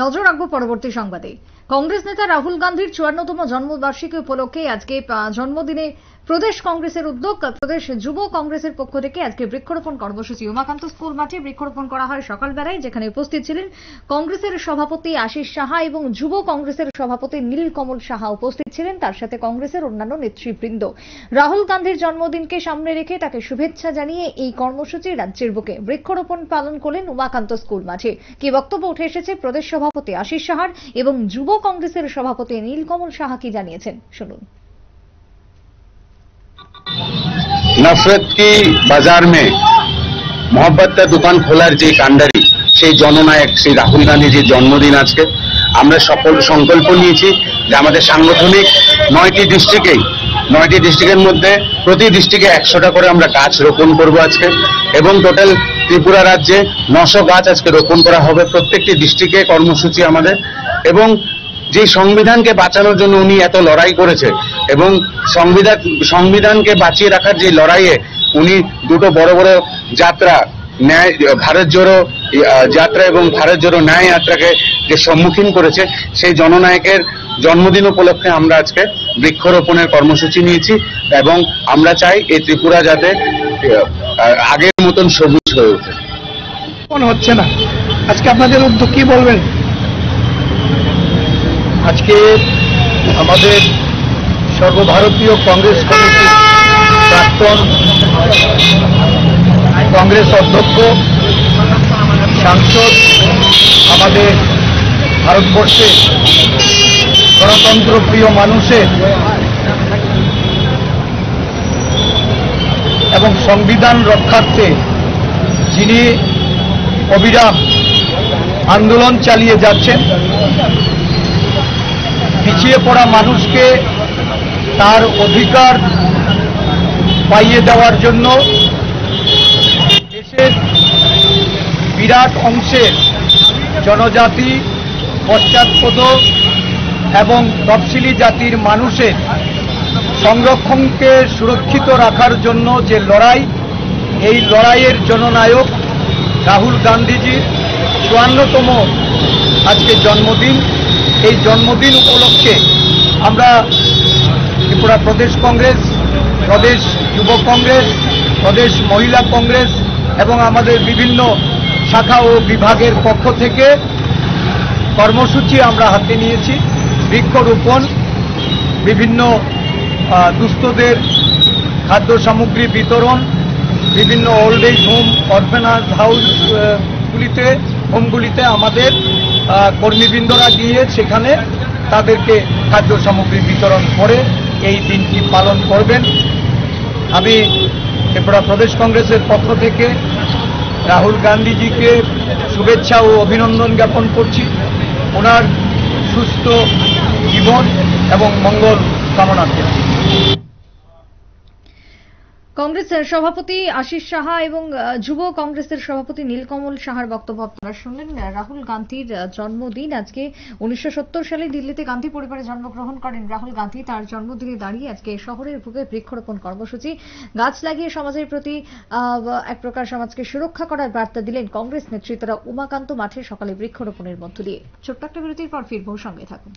নজর রাখবো পরবর্তী সংবাদে। কংগ্রেস নেতা রাহুল গান্ধীর 54তম জন্মবার্ষিকী উপলক্ষে আজকে জন্মদিনে প্রদেশ কংগ্রেসের উদ্যোগ, প্রদেশ যুব কংগ্রেসের পক্ষ থেকে আজকে বৃক্ষরোপণ কর্মসূচি উমাকান্ত স্কুল মাঠে বৃক্ষরোপণ করা হয় সকালবেলায়, যেখানে উপস্থিত ছিলেন কংগ্রেসের সভাপতি আশিস সাহা এবং যুব কংগ্রেসের সভাপতি নীলকমল সাহা উপস্থিত ছিলেন, তার সাথে কংগ্রেসের অন্যান্য নেতৃবৃন্দ। রাহুল গান্ধীর জন্মদিনকে সামনে রেখে তাকে শুভেচ্ছা জানিয়ে এই কর্মসূচি রাজ্যের বুকে বৃক্ষরোপণ পালন করলেন উমাকান্ত স্কুল মাঠে। কি বক্তব্য উঠে এসেছে প্রদেশ সভাপতি আশিস সাহার এবং যুব কংগ্রেসের সভাপতি নীলকমল সাহা কি জানিয়েছেন শুনুন। नफरत की बाजार में मोहब्बत का दुकान खोलार जे कांडारी সেই জননায়ক শ্রী রাহুল গান্ধীজির জন্মদিন আজকে। আমরা সকল সংকল্প নিয়েছি যে আমাদের সাংগঠনিক 9টি ডিস্ট্রিক্টের মধ্যে প্রতি ডিস্ট্রিক্টে 100টা করে আমরা গাছ রোপণ করব আজকে, এবং টোটাল ত্রিপুরা রাজ্যে 900 গাছ আজকে রোপণ করা হবে প্রত্যেকটি ডিস্ট্রিক্টে কর্মসূচি আমাদের। এবং যে সংবিধানকে বাঁচানোর জন্য উনি এত লড়াই করেছে এবং সংবিধানকে বাঁচিয়ে রাখার যে লড়াইয়ে উনি দুটো বড় বড় যাত্রা, ন্যায় ভারত জোড়ো যাত্রা এবং ভারত জোড়ো ন্যায় যাত্রাকে যে সম্মুখীন করেছে, সেই জননায়কের জন্মদিন উপলক্ষে আমরা আজকে বৃক্ষরোপণের কর্মসূচি নিয়েছি এবং আমরা চাই এই ত্রিপুরা যাতে আগের মতন সবুজ হয়ে ওঠে। হচ্ছে না, আজকে আপনাদের উদ্যোগ কি বলবেন? আজকে আমাদের সর্বভারতীয় কংগ্রেস কমিটির প্রাক্তন কংগ্রেস অধ্যক্ষ, সাংসদ, আমাদের ভারতবর্ষে গণতন্ত্র প্রিয় মানুষের এবং সংবিধান রক্ষার্থে যিনি অবিরাম আন্দোলন চালিয়ে যাচ্ছেন, পিছিয়ে পড়া মানুষকে তার অধিকার পাইয়ে দেওয়ার জন্য দেশের বিরাট অংশের জনজাতি, পশ্চাৎপদ এবং তফসিলি জাতির মানুষের সংরক্ষণকে সুরক্ষিত রাখার জন্য যে লড়াই, এই লড়াইয়ের জননায়ক রাহুল গান্ধীজির 54তম আজকে জন্মদিন। এই জন্মদিন উপলক্ষে আমরা ত্রিপুরা প্রদেশ কংগ্রেস, প্রদেশ যুব কংগ্রেস, প্রদেশ মহিলা কংগ্রেস এবং আমাদের বিভিন্ন শাখা ও বিভাগের পক্ষ থেকে কর্মসূচি আমরা হাতে নিয়েছি। বৃক্ষরোপণ, বিভিন্ন দুস্থদের খাদ্য সামগ্রী বিতরণ, বিভিন্ন ওল্ড এজ হোম, অরফেনাজ হোমগুলিতে আমাদের কর্মীবৃন্দরা গিয়ে সেখানে তাদেরকে খাদ্য সামগ্রী বিতরণ করে এই দিনটি পালন করবেন। আমি ত্রিপুরা প্রদেশ কংগ্রেসের পক্ষ থেকে রাহুল গান্ধীজিকে শুভেচ্ছা ও অভিনন্দন জ্ঞাপন করছি, ওনার সুস্থ জীবন এবং মঙ্গল কামনা করছি। কংগ্রেসের সভাপতি আশিস সাহা এবং যুব কংগ্রেসের সভাপতি নীলকমল সাহার বক্তব্য আপনারা শুনলেন। রাহুল গান্ধীর জন্মদিন আজকে। 1970 সালে দিল্লিতে গান্ধী পরিবারে জন্মগ্রহণ করেন রাহুল গান্ধী। তার জন্মদিনে দাঁড়িয়ে আজকে শহরের বুকে বৃক্ষরোপণ কর্মসূচি, গাছ লাগিয়ে সমাজের প্রতি এক প্রকার সমাজকে সুরক্ষা করার বার্তা দিলেন কংগ্রেস নেতৃত্বরা উমাকান্ত মাঠে সকালে বৃক্ষরোপণের মধ্য দিয়ে। ছোট্ট একটা বিরতির পর ফিরবো, সঙ্গে থাকুন।